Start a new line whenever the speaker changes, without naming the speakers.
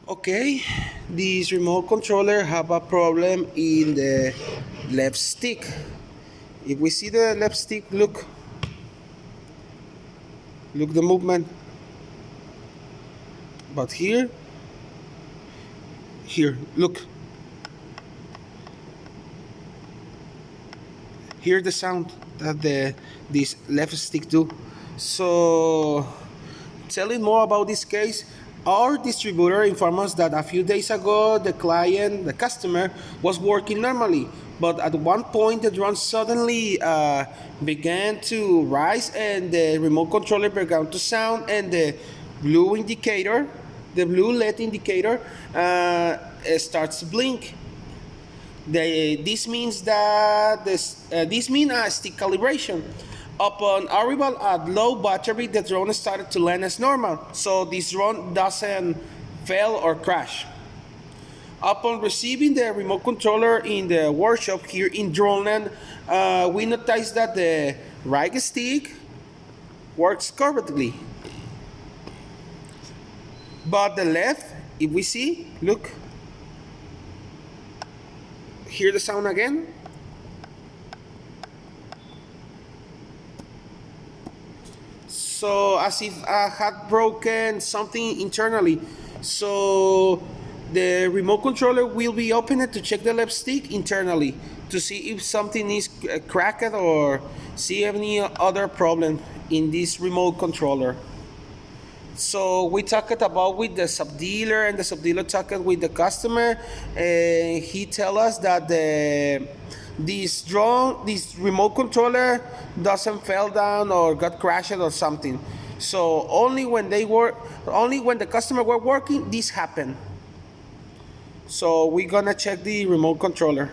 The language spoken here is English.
Okay, this remote controller have a problem in the left stick. If we see the left stick, look the movement. But here, look. Hear the sound that this left stick do. So, telling more about this case, our distributor informed us that a few days ago the customer was working normally, but at one point the drone suddenly began to rise and the remote controller began to sound, and the blue LED indicator starts to blink. This means that this means a stick calibration. Upon arrival at low battery, the drone started to land as normal, so this drone doesn't fail or crash. Upon receiving the remote controller in the workshop here in Droneland, we noticed that the right stick works correctly, but the left, if we see, look, hear the sound again. So as if I had broken something internally. So the remote controller will be opened to check the left stick internally to see if something is cracked or see any other problem in this remote controller. So we talked about with the subdealer, and the subdealer talked with the customer, and he tell us that this remote controller doesn't fell down or got crashed or something. So only when the customer were working, this happened. So we're gonna check the remote controller.